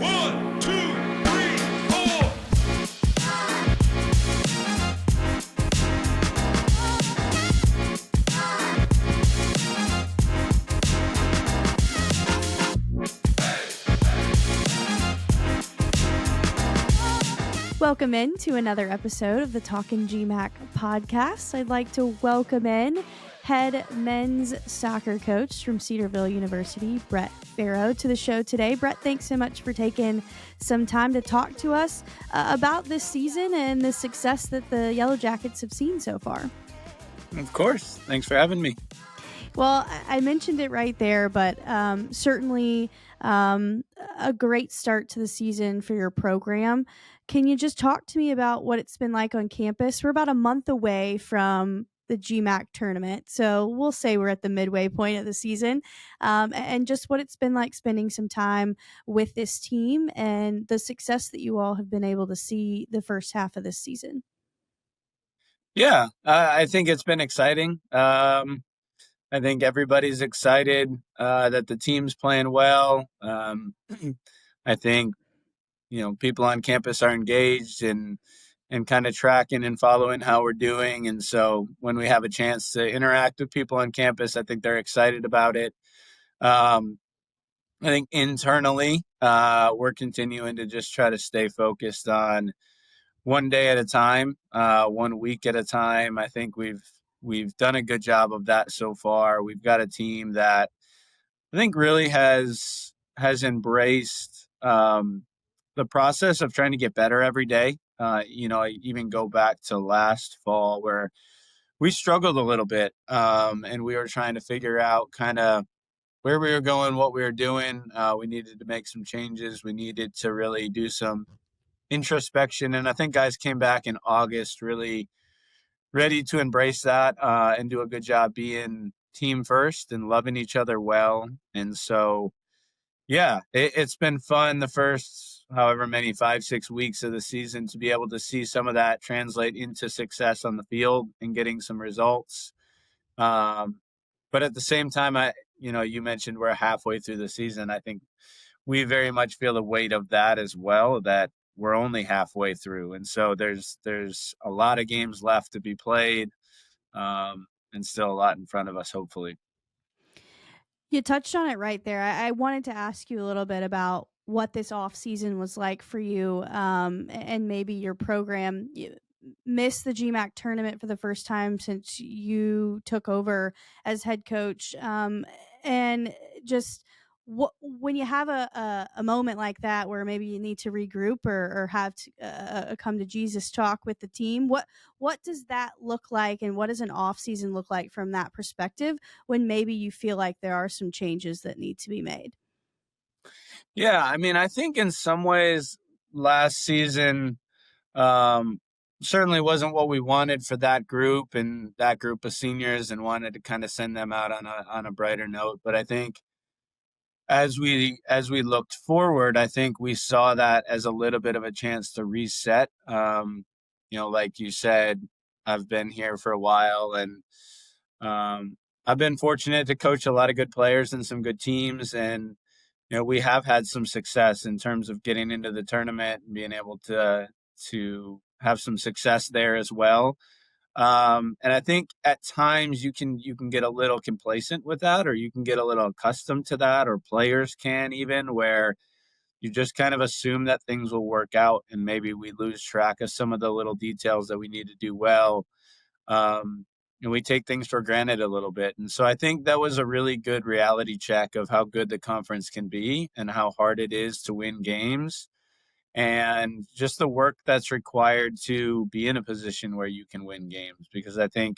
1, 2, 3, 4. Welcome in to another episode of the Talkin G-MAC podcast. I'd like to welcome in head men's soccer coach from Cedarville University, Brett Faro, to the show today. Brett, thanks so much for taking some time to talk to us about this season and the success that the Yellow Jackets have seen so far. Of course. Thanks for having me. Well, I mentioned it right there, but certainly a great start to the season for your program. Can you just talk to me about what it's been like on campus? We're about a month away from the GMAC tournament, so we'll say we're at the midway point of the season, and just what it's been like spending some time with this team and the success that you all have been able to see the first half of this season. Yeah, I think it's been exciting. I think everybody's excited that the team's playing well. I think, people on campus are engaged and kind of tracking and following how we're doing. And so when we have a chance to interact with people on campus, I think they're excited about it. I think internally, we're continuing to just try to stay focused on one day at a time, 1 week at a time. I think we've done a good job of that so far. We've got a team that I think really has embraced the process of trying to get better every day. I even go back to last fall where we struggled a little bit, and we were trying to figure out kind of where we were going, what we were doing. We needed to make some changes. We needed to really do some introspection, and I think guys came back in August really ready to embrace that and do a good job being team first and loving each other well. And so, yeah, it's been fun the first however many 5-6 weeks of the season to be able to see some of that translate into success on the field and getting some results. But at the same time, you mentioned we're halfway through the season. I think we very much feel the weight of that as well, that we're only halfway through. And so there's a lot of games left to be played, and still a lot in front of us, hopefully. You touched on it right there. I wanted to ask you a little bit about what this off season was like for you, and maybe your program. You missed the GMAC tournament for the first time since you took over as head coach, and just when you have a moment like that where maybe you need to regroup or have to, a come to Jesus talk with the team, what does that look like, and what does an off season look like from that perspective when maybe you feel like there are some changes that need to be made? Yeah, I mean, I think in some ways last season certainly wasn't what we wanted for that group and that group of seniors, and wanted to kind of send them out on a brighter note. But I think as we looked forward, I think we saw that as a little bit of a chance to reset. Like you said, I've been here for a while, and I've been fortunate to coach a lot of good players and some good teams. And, we have had some success in terms of getting into the tournament and being able to have some success there as well. And I think at times you can get a little complacent with that, or you can get a little accustomed to that, or players can even, where you just kind of assume that things will work out, and maybe we lose track of some of the little details that we need to do well. And we take things for granted a little bit. And so I think that was a really good reality check of how good the conference can be and how hard it is to win games, and just the work that's required to be in a position where you can win games. Because I think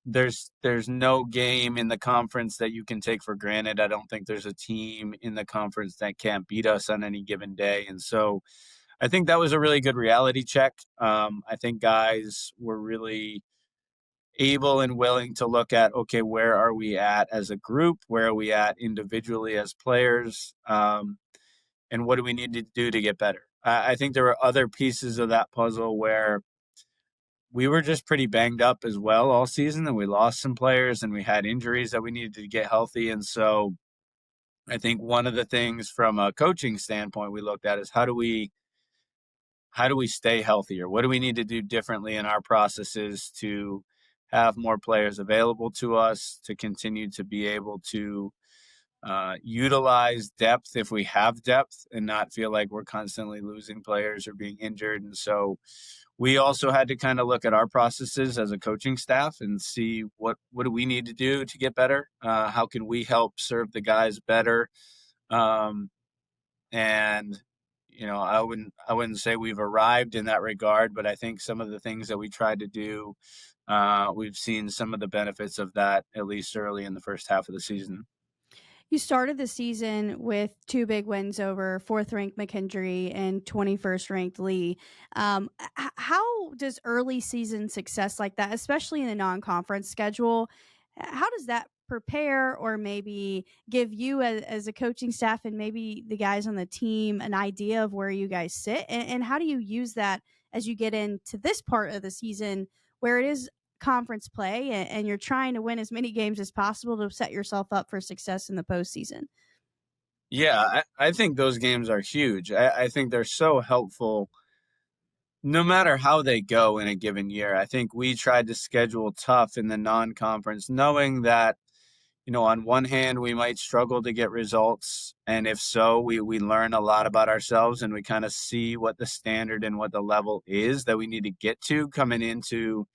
there's no game in the conference that you can take for granted. I don't think there's a team in the conference that can't beat us on any given day. And so I think that was a really good reality check. I think guys were really able and willing to look at, okay, where are we at as a group? Where are we at individually as players? And what do we need to do to get better? I think there were other pieces of that puzzle where we were just pretty banged up as well all season, and we lost some players, and we had injuries that we needed to get healthy. And so I think one of the things from a coaching standpoint we looked at is how do we stay healthier? What do we need to do differently in our processes to have more players available to us, to continue to be able to utilize depth if we have depth and not feel like we're constantly losing players or being injured. And so we also had to kind of look at our processes as a coaching staff and see what do we need to do to get better? How can we help serve the guys better? Um, and I wouldn't say we've arrived in that regard, but I think some of the things that we tried to do, we've seen some of the benefits of that at least early in the first half of the season. You started the season with two big wins over fourth ranked McKendree and 21st ranked Lee. How does early season success like that, especially in the non conference schedule, how does that prepare or maybe give you as a coaching staff and maybe the guys on the team an idea of where you guys sit? And how do you use that as you get into this part of the season where it is conference play and you're trying to win as many games as possible to set yourself up for success in the postseason? Yeah, I think those games are huge. I think they're so helpful no matter how they go in a given year. I think we tried to schedule tough in the non-conference, knowing that, on one hand, we might struggle to get results. And if so, we learn a lot about ourselves and we kind of see what the standard and what the level is that we need to get to coming into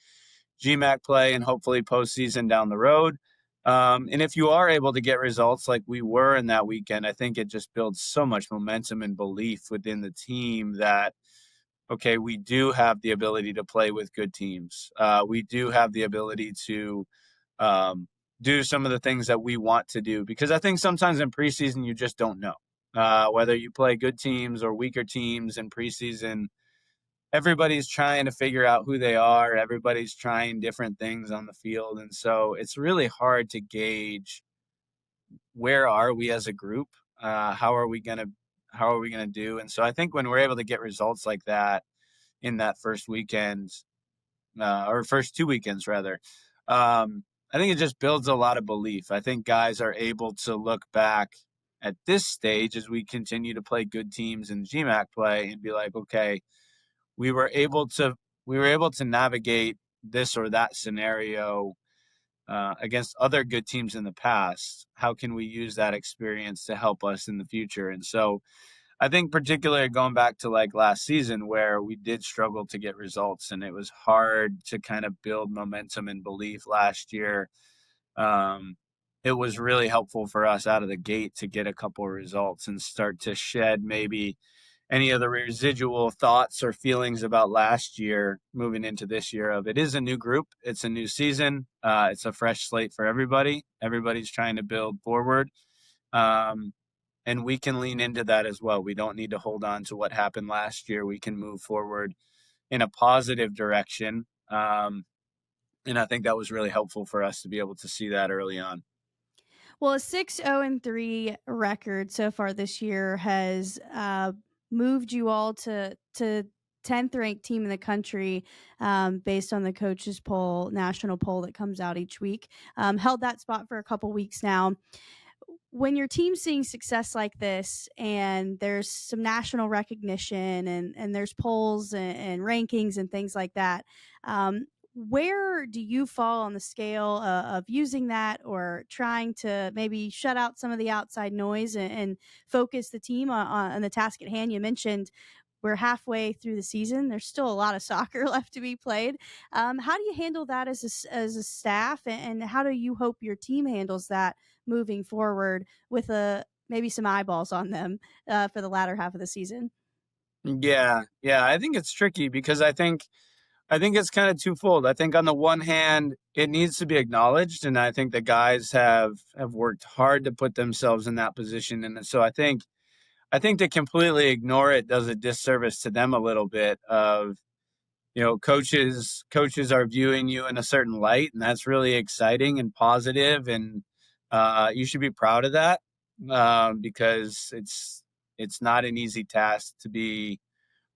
GMAC play and hopefully postseason down the road. And if you are able to get results like we were in that weekend, I think it just builds so much momentum and belief within the team that, okay, we do have the ability to play with good teams. We do have the ability to do some of the things that we want to do, because I think sometimes in preseason, you just don't know whether you play good teams or weaker teams in preseason. Everybody's trying to figure out who they are. Everybody's trying different things on the field. And so it's really hard to gauge where are we as a group? How are we going to do? And so I think when we're able to get results like that in that first weekend, or first 2 weekends rather, I think it just builds a lot of belief. I think guys are able to look back at this stage as we continue to play good teams in GMAC play and be like, okay, we were able to navigate this or that scenario against other good teams in the past. How can we use that experience to help us in the future? And so I think particularly going back to like last season where we did struggle to get results and it was hard to kind of build momentum and belief last year. It was really helpful for us out of the gate to get a couple of results and start to shed maybe any of the residual thoughts or feelings about last year moving into this year of it is a new group. It's a new season. It's a fresh slate for everybody. Everybody's trying to build forward. And we can lean into that as well. We don't need to hold on to what happened last year. We can move forward in a positive direction. And I think that was really helpful for us to be able to see that early on. Well, a 6-0-3 record so far this year has moved you all to 10th ranked team in the country, based on the coaches poll, national poll that comes out each week. Held that spot for a couple weeks now. When your team's seeing success like this and there's some national recognition and there's polls and rankings and things like that, where do you fall on the scale of using that or trying to maybe shut out some of the outside noise and focus the team on the task at hand? You mentioned we're halfway through the season. There's still a lot of soccer left to be played. How do you handle that as a staff, and how do you hope your team handles that moving forward with maybe some eyeballs on them for the latter half of the season? Yeah. I think it's tricky because I think it's kind of twofold. I think on the one hand, it needs to be acknowledged, and I think the guys have worked hard to put themselves in that position. And so I think to completely ignore it does a disservice to them a little bit of, coaches are viewing you in a certain light, and that's really exciting and positive, and you should be proud of that, because it's not an easy task to be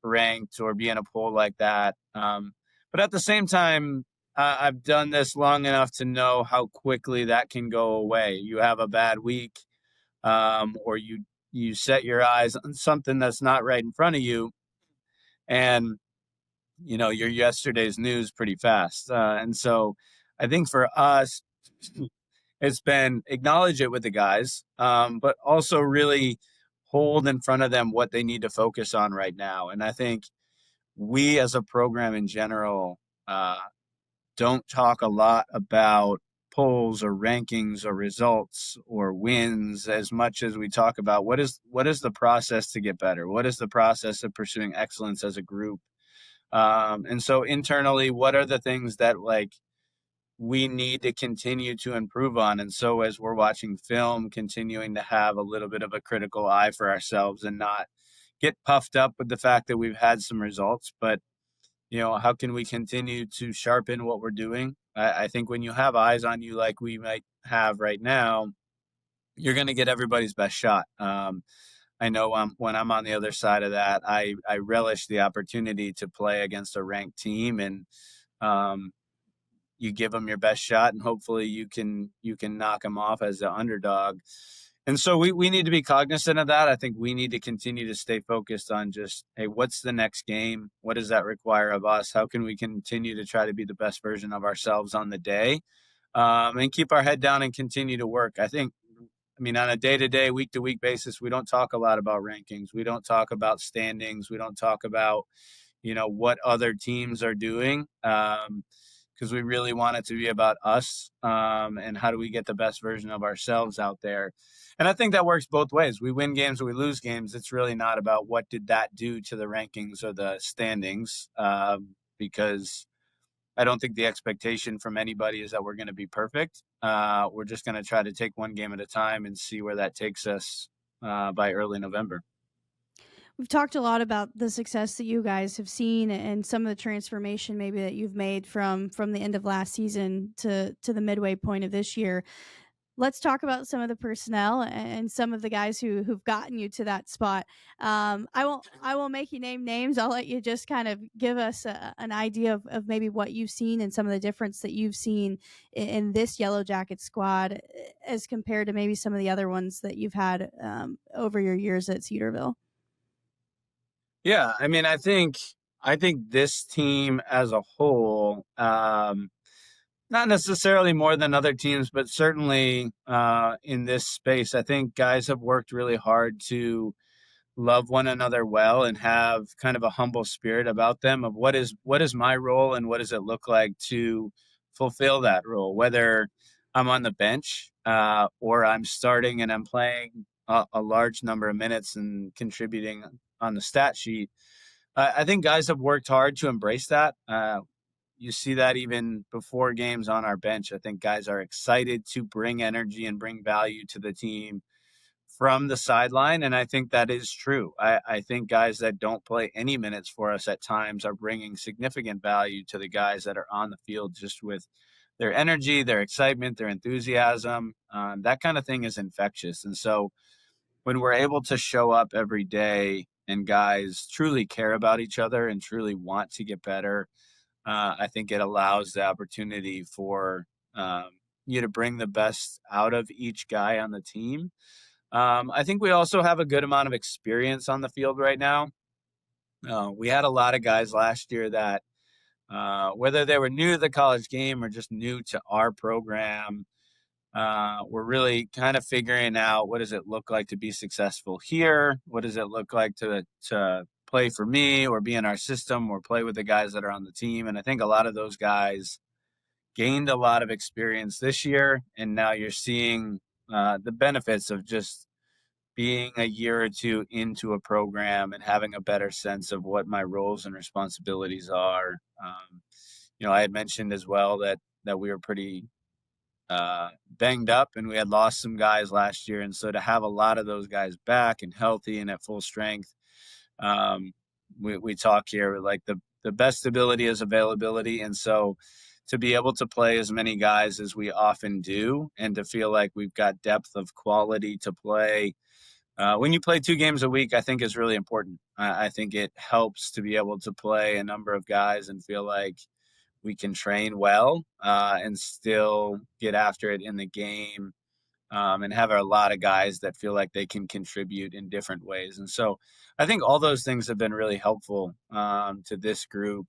ranked or be in a poll like that. But at the same time, I've done this long enough to know how quickly that can go away. You have a bad week. or you set your eyes on something that's not right in front of you, and your yesterday's news pretty fast. And so I think for us, it's been acknowledge it with the guys, but also really hold in front of them what they need to focus on right now. And I think we as a program in general don't talk a lot about polls or rankings or results or wins as much as we talk about what is the process to get better? What is the process of pursuing excellence as a group? And so internally, what are the things that we need to continue to improve on? And so as we're watching film, continuing to have a little bit of a critical eye for ourselves and not get puffed up with the fact that we've had some results, but how can we continue to sharpen what we're doing? I think when you have eyes on you like we might have right now, you're going to get everybody's best shot. I know when I'm on the other side of that, I relish the opportunity to play against a ranked team, and you give them your best shot, and hopefully you can knock them off as the underdog. And so we need to be cognizant of that. I think we need to continue to stay focused on just, hey, what's the next game? What does that require of us? How can we continue to try to be the best version of ourselves on the day, and keep our head down and continue to work? I mean, on a day-to-day, week-to-week basis, we don't talk a lot about rankings. We don't talk about standings. We don't talk about, what other teams are doing, because we really want it to be about us, and how do we get the best version of ourselves out there. And I think that works both ways. We win games or we lose games. It's really not about what did that do to the rankings or the standings, because I don't think the expectation from anybody is that we're going to be perfect. We're just going to try to take one game at a time and see where that takes us by early November. We've talked a lot about the success that you guys have seen and some of the transformation maybe that you've made from the end of last season to the midway point of this year. Let's talk about some of the personnel and some of the guys who've gotten you to that spot. I won't make you name names. I'll let you just kind of give us an idea of maybe what you've seen and some of the difference that you've seen in this Yellow Jacket squad as compared to maybe some of the other ones that you've had over your years at Cedarville. Yeah, I mean, I think this team as a whole, not necessarily more than other teams, but certainly in this space, I think guys have worked really hard to love one another well and have kind of a humble spirit about them of what is my role and what does it look like to fulfill that role, whether I'm on the bench or I'm starting and I'm playing a large number of minutes and contributing on the stat sheet. I think guys have worked hard to embrace that. You see that even before games on our bench. I think guys are excited to bring energy and bring value to the team from the sideline, and I think that is true. I think guys that don't play any minutes for us at times are bringing significant value to the guys that are on the field just with their energy, their excitement, their enthusiasm. That kind of thing is infectious. And so when we're able to show up every day and guys truly care about each other and truly want to get better, I think it allows the opportunity for you to bring the best out of each guy on the team. I think we also have a good amount of experience on the field right now. We had a lot of guys last year that, whether they were new to the college game or just new to our program, we're really kind of figuring out what does it look like to be successful here? What does it look like to play for me or be in our system or play with the guys that are on the team? And I think a lot of those guys gained a lot of experience this year, and now you're seeing the benefits of just being a year or two into a program and having a better sense of what my roles and responsibilities are. I had mentioned as well that we were pretty banged up and we had lost some guys last year. And so to have a lot of those guys back and healthy and at full strength, we talk here like the best ability is availability. And so to be able to play as many guys as we often do and to feel like we've got depth of quality to play when you play 2 games a week, I think is really important. I think it helps to be able to play a number of guys and feel like we can train well and still get after it in the game and have a lot of guys that feel like they can contribute in different ways. And so I think all those things have been really helpful to this group,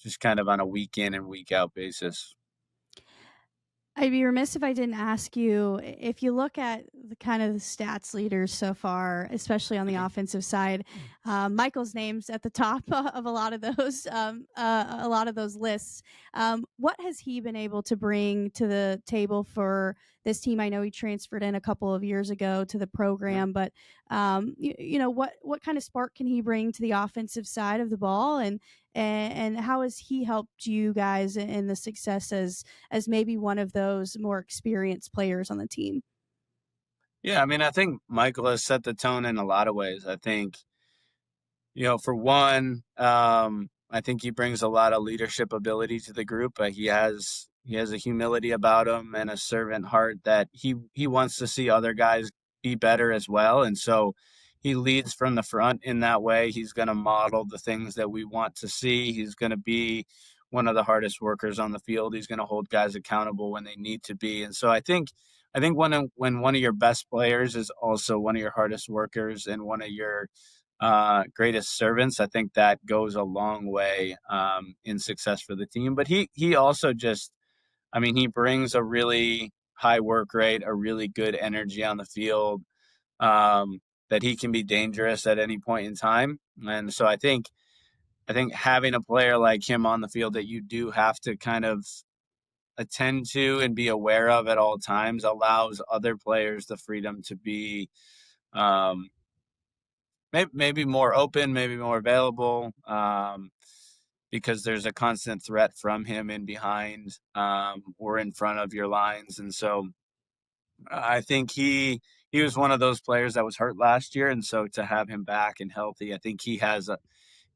just kind of on a week in and week out basis. I'd be remiss if I didn't ask you if you look at the kind of the stats leaders so far, especially on the offensive side. Michael's name's at the top of a lot of those lists. What has he been able to bring to the table for this team? I know he transferred in a couple of years ago to the program, but what kind of spark can he bring to the offensive side of the ball, and how has he helped you guys in the success as maybe one of those more experienced players on the team? Yeah, I mean, I think Michael has set the tone in a lot of ways. I think, for one, I think he brings a lot of leadership ability to the group. He has a humility about him and a servant heart that he wants to see other guys be better as well. And so he leads from the front in that way. He's going to model the things that we want to see. He's going to be one of the hardest workers on the field. He's going to hold guys accountable when they need to be. And so I think when one of your best players is also one of your hardest workers and one of your greatest servants, I think that goes a long way in success for the team. But he also he brings a really high work rate, a really good energy on the field, that he can be dangerous at any point in time. And so I think having a player like him on the field that you do have to kind of attend to and be aware of at all times allows other players the freedom to be um, maybe more open, maybe more available, because there's a constant threat from him in behind or in front of your lines. And so I think he was one of those players that was hurt last year, and so to have him back and healthy, I think he has a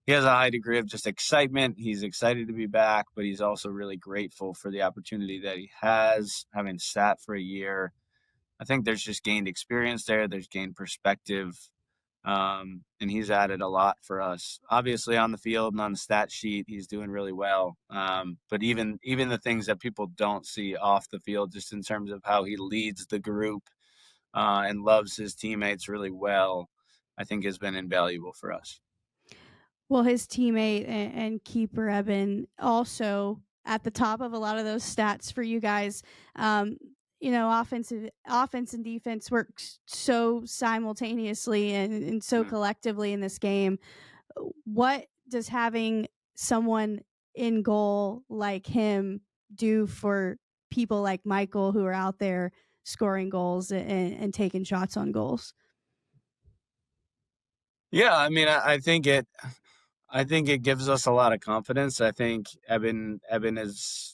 high degree of just excitement. He's excited to be back, but he's also really grateful for the opportunity that he has, having sat for a year. I think there's just gained experience there. There's gained perspective, and he's added a lot for us. Obviously, on the field and on the stat sheet, he's doing really well. But even the things that people don't see off the field, just in terms of how he leads the group and loves his teammates really well, I think has been invaluable for us. Well, his teammate and keeper Eben also at the top of a lot of those stats for you guys. Um, offense and defense works so simultaneously and so collectively in this game. What does having someone in goal like him do for people like Michael who are out there scoring goals and taking shots on goals? Yeah, I mean, I think it gives us a lot of confidence. I think Eben has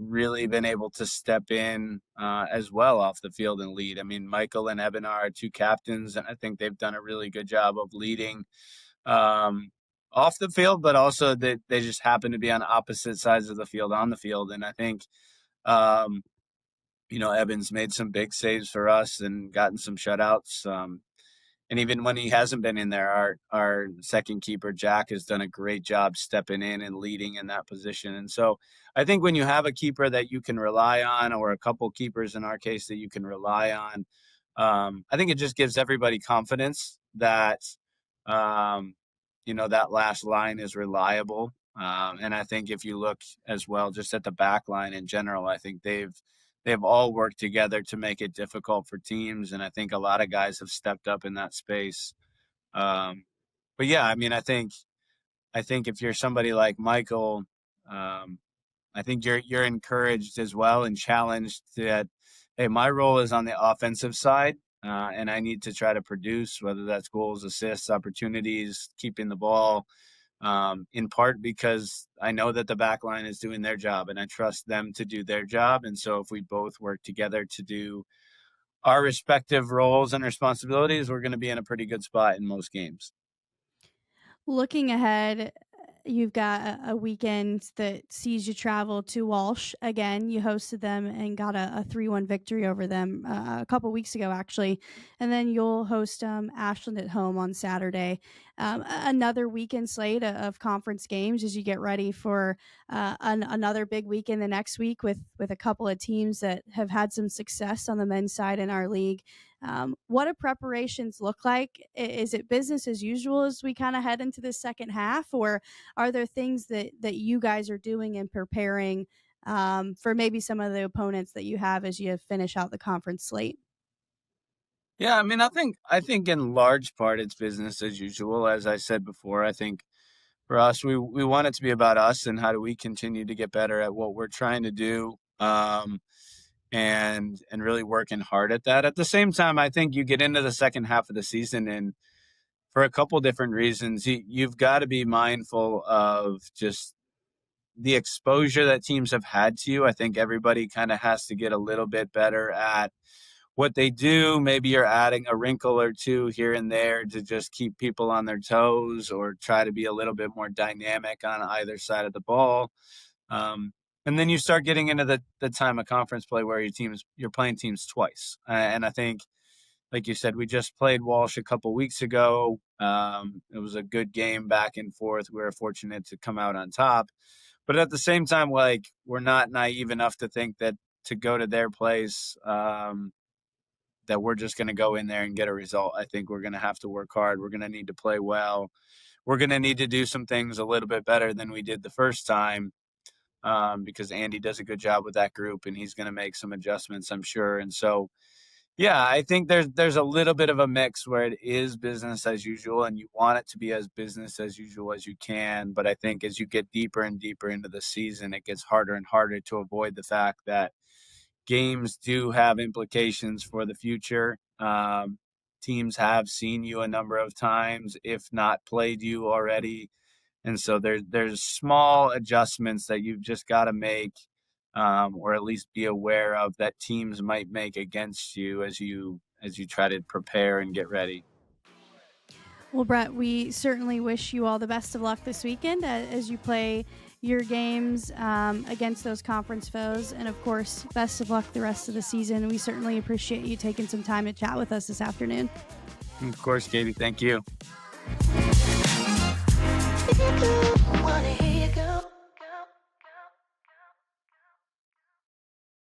really been able to step in as well off the field and lead. I mean, Michael and Eben are our two captains, and I think they've done a really good job of leading off the field, but also that they just happen to be on opposite sides of the field on the field. And I think um, Eben's made some big saves for us and gotten some shutouts. And even when he hasn't been in there, our second keeper, Jack, has done a great job stepping in and leading in that position. And so I think when you have a keeper that you can rely on, or a couple keepers in our case that you can rely on, I think it just gives everybody confidence that, that last line is reliable. And I think if you look as well just at the back line in general, I think they've all worked together to make it difficult for teams, and I think a lot of guys have stepped up in that space. But yeah, I mean, I think if you're somebody like Michael, um, I think you're encouraged as well and challenged that, hey, my role is on the offensive side, and I need to try to produce, whether that's goals, assists, opportunities, keeping the ball. In part because I know that the back line is doing their job and I trust them to do their job. And so if we both work together to do our respective roles and responsibilities, we're going to be in a pretty good spot in most games. Looking ahead, you've got a weekend that sees you travel to Walsh again. You hosted them and got a 3-1 victory over them a couple weeks ago, actually. And then you'll host Ashland at home on Saturday. Another weekend slate of conference games as you get ready for another big weekend the next week with a couple of teams that have had some success on the men's side in our league. What do preparations look like? Is it business as usual as we kind of head into the second half, or are there things that you guys are doing and preparing for maybe some of the opponents that you have as you finish out the conference slate? Yeah, I mean, I think in large part it's business as usual. As I said before, I think for us, we want it to be about us and how do we continue to get better at what we're trying to do, and really working hard at that. At the same time, I think you get into the second half of the season, and for a couple different reasons, you've got to be mindful of just the exposure that teams have had to you. I think everybody kind of has to get a little bit better at what they do. Maybe you're adding a wrinkle or two here and there to just keep people on their toes or try to be a little bit more dynamic on either side of the ball. And then you start getting into the time of conference play where you're playing teams twice. And I think, like you said, we just played Walsh a couple weeks ago. It was a good game back and forth. We were fortunate to come out on top. But at the same time, like, we're not naive enough to think that to go to their place, that we're just going to go in there and get a result. I think we're going to have to work hard. We're going to need to play well. We're going to need to do some things a little bit better than we did the first time, because Andy does a good job with that group, and he's going to make some adjustments, I'm sure. And so, yeah, I think there's a little bit of a mix where it is business as usual, and you want it to be as business as usual as you can. But I think as you get deeper and deeper into the season, it gets harder and harder to avoid the fact that games do have implications for the future. Teams have seen you a number of times, if not played you already. And so there's small adjustments that you've just got to make, or at least be aware of, that teams might make against you as you try to prepare and get ready. Well, Brett, we certainly wish you all the best of luck this weekend as you play your games against those conference foes. And of course, best of luck the rest of the season. We certainly appreciate you taking some time to chat with us this afternoon. Of course, Katie, thank you.